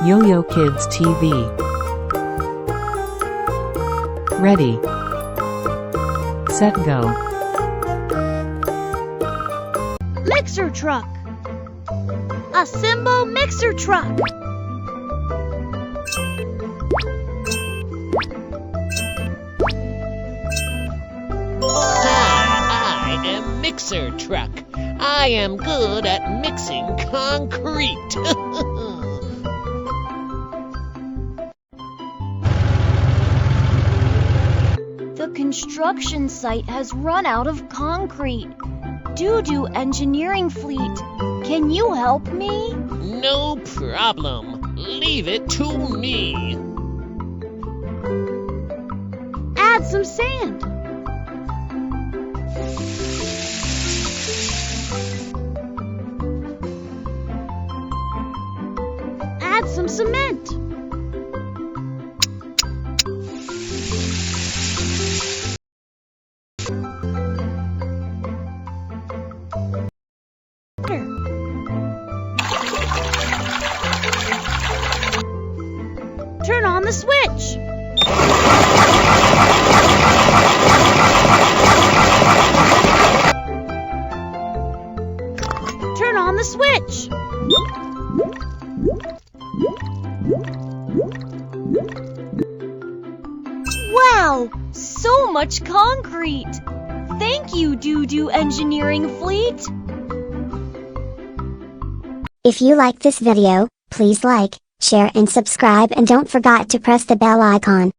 Yo-Yo Kids TV. Ready. Set, go. Mixer truck. Assemble mixer truck. Hi, I am Mixer Truck. I am good at mixing concrete. The construction site has run out of concrete. Doo-doo engineering fleet, can you help me? No problem. Leave it to me. Add some sand. Add some cement. Turn on the switch. Turn on the switch. Wow, so much concrete. Thank you, Doo-Doo Engineering Fleet. If you like this video, please like, share and subscribe, and don't forget to press the bell icon.